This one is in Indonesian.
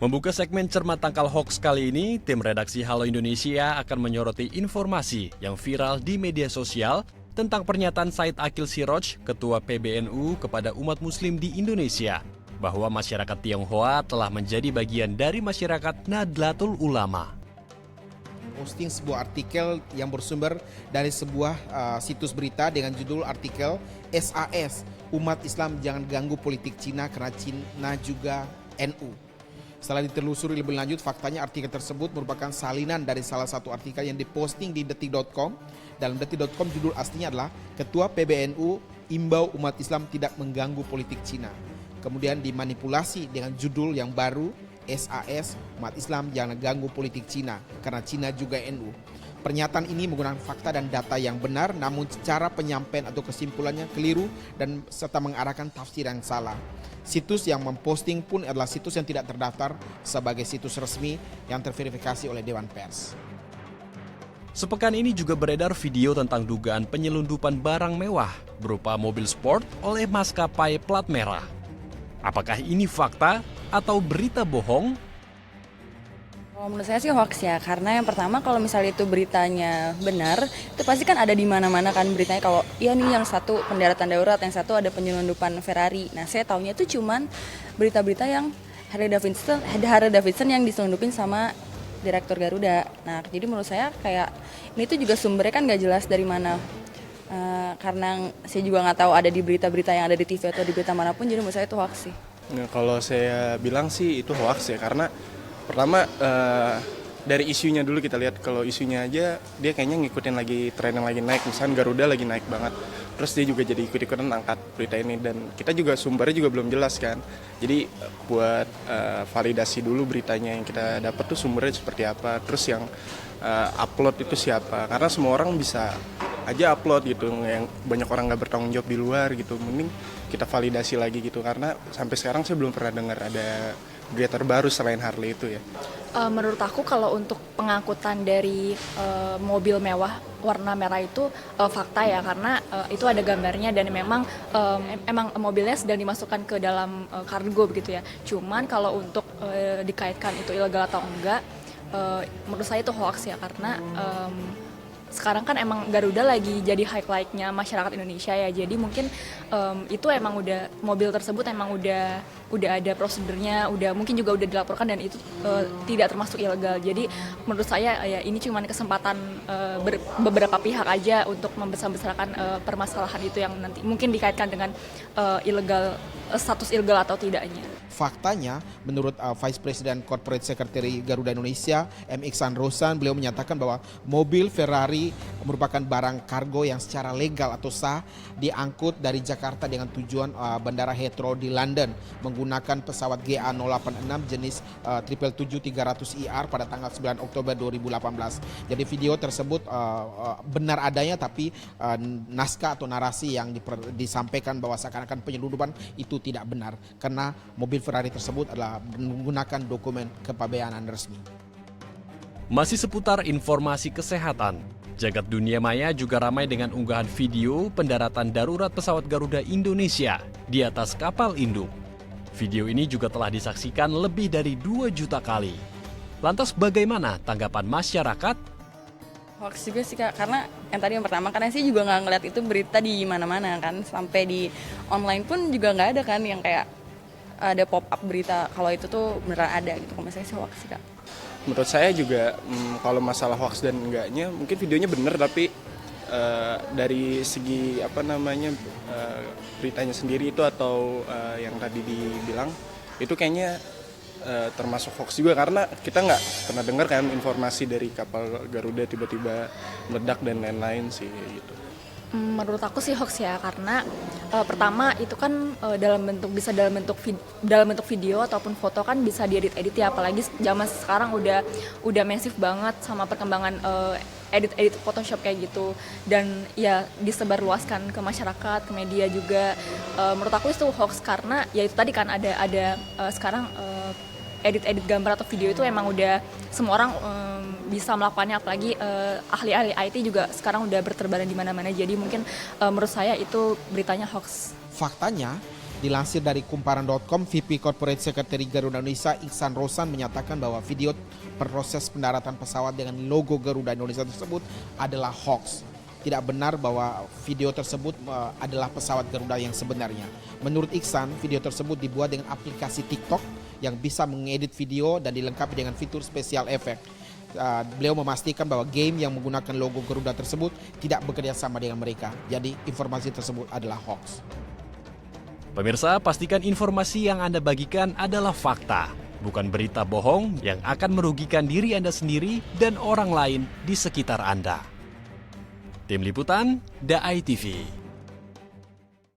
Membuka segmen Cermat Tangkal Hoax kali ini, tim redaksi Halo Indonesia akan menyoroti informasi yang viral di media sosial tentang pernyataan Said Akil Siroj, Ketua PBNU kepada umat muslim di Indonesia, bahwa masyarakat Tionghoa telah menjadi bagian dari masyarakat Nahdlatul Ulama. Posting sebuah artikel yang bersumber dari sebuah situs berita dengan judul artikel SAS, Umat Islam Jangan Ganggu Politik Cina karena Cina juga NU. Setelah ditelusuri lebih lanjut, faktanya artikel tersebut merupakan salinan dari salah satu artikel yang diposting di detik.com. Dalam detik.com judul aslinya adalah Ketua PBNU imbau umat Islam tidak mengganggu politik Cina. Kemudian dimanipulasi dengan judul yang baru, SAS, umat Islam jangan ganggu politik Cina karena Cina juga NU. Pernyataan ini menggunakan fakta dan data yang benar, namun cara penyampaian atau kesimpulannya keliru dan serta mengarahkan tafsir yang salah. Situs yang memposting pun adalah situs yang tidak terdaftar sebagai situs resmi yang terverifikasi oleh Dewan Pers. Sepekan ini juga beredar video tentang dugaan penyelundupan barang mewah berupa mobil sport oleh maskapai plat merah. Apakah ini fakta atau berita bohong? Kalau menurut saya sih hoax ya, karena yang pertama kalau misalnya itu beritanya benar, itu pasti kan ada di mana-mana kan beritanya kalau iya nih yang satu pendaratan darurat, yang satu ada penyelundupan Ferrari. Nah saya taunya itu cuman berita-berita yang Harley Davidson yang diselundupin sama Direktur Garuda. Nah jadi menurut saya kayak ini tuh juga sumbernya kan nggak jelas dari mana. Karena saya juga nggak tahu ada di berita-berita yang ada di TV atau di berita manapun, jadi menurut saya itu hoax sih. Nah, kalau saya bilang sih itu hoax ya, karena pertama dari isunya dulu kita lihat. Kalau isunya aja dia kayaknya ngikutin lagi tren yang lagi naik, misalnya Garuda lagi naik banget, terus dia juga jadi ikut-ikutan angkat berita ini, dan kita juga sumbernya juga belum jelas kan. Jadi buat validasi dulu beritanya yang kita dapat tuh sumbernya seperti apa, terus yang upload itu siapa, karena semua orang bisa aja upload gitu, yang banyak orang nggak bertanggung jawab di luar gitu. Mending kita validasi lagi gitu, karena sampai sekarang saya belum pernah dengar ada berita terbaru selain Harley itu ya. Menurut aku kalau untuk pengangkutan dari mobil mewah warna merah itu fakta ya, karena itu ada gambarnya dan memang mobilnya sedang dimasukkan ke dalam kargo begitu ya. Cuman kalau untuk dikaitkan itu ilegal atau enggak, menurut saya itu hoax ya, karena sekarang kan emang Garuda lagi jadi highlight-nya masyarakat Indonesia ya, jadi mungkin itu emang udah mobil tersebut emang udah ada prosedurnya, mungkin juga udah dilaporkan dan itu tidak termasuk ilegal. Jadi menurut saya ya ini cuma kesempatan beberapa pihak aja untuk membesar-besarkan permasalahan itu yang nanti mungkin dikaitkan dengan status ilegal atau tidaknya. Faktanya, menurut Vice President Corporate Secretary Garuda Indonesia, M. Iksan Rosan, beliau menyatakan bahwa mobil Ferrari merupakan barang kargo yang secara legal atau sah diangkut dari Jakarta dengan tujuan Bandara Heathrow di London menggunakan pesawat GA086 jenis 777-300ER pada tanggal 9 Oktober 2018. Jadi video tersebut benar adanya, tapi naskah atau narasi yang disampaikan bahwa seakan-akan penyelundupan itu tidak benar, karena mobil Ferrari tersebut adalah menggunakan dokumen kepabeanan resmi. Masih seputar informasi kesehatan, jagat dunia maya juga ramai dengan unggahan video pendaratan darurat pesawat Garuda Indonesia di atas kapal induk. Video ini juga telah disaksikan lebih dari 2 juta kali. Lantas bagaimana tanggapan masyarakat? Hoax juga sih Kak, karena yang pertama karena sih juga nggak ngeliat itu berita di mana-mana kan, sampai di online pun juga nggak ada kan yang kayak ada pop-up berita kalau itu tuh beneran ada gitu. Kalau saya sih hoax sih Kak. Menurut saya juga kalau masalah hoax dan enggaknya, mungkin videonya benar, tapi dari segi beritanya sendiri itu atau yang tadi dibilang itu kayaknya termasuk hoax juga, karena kita nggak pernah dengar kan informasi dari kapal Garuda tiba-tiba meledak dan lain-lain sih gitu. Menurut aku sih hoax ya, karena pertama itu kan dalam bentuk video ataupun foto kan bisa diedit ya, apalagi zaman sekarang udah masif banget sama perkembangan edit Photoshop kayak gitu, dan ya disebarluaskan ke masyarakat, ke media juga. Menurut aku itu hoax karena ya itu tadi kan ada sekarang edit gambar atau video itu emang udah semua orang bisa melakukannya, apalagi ahli-ahli IT juga sekarang udah berterbaran di mana-mana. Jadi mungkin menurut saya itu beritanya hoax. Faktanya, Dilansir dari kumparan.com, VP Corporate Secretary Garuda Indonesia Iksan Rosan menyatakan bahwa video proses pendaratan pesawat dengan logo Garuda Indonesia tersebut adalah hoax. Tidak benar bahwa video tersebut adalah pesawat Garuda yang sebenarnya. Menurut Iksan, video tersebut dibuat dengan aplikasi TikTok yang bisa mengedit video dan dilengkapi dengan fitur special effect. Beliau memastikan bahwa game yang menggunakan logo Garuda tersebut tidak bekerja sama dengan mereka. Jadi informasi tersebut adalah hoax. Pemirsa, pastikan informasi yang Anda bagikan adalah fakta, bukan berita bohong yang akan merugikan diri Anda sendiri dan orang lain di sekitar Anda. Tim Liputan, DAI TV.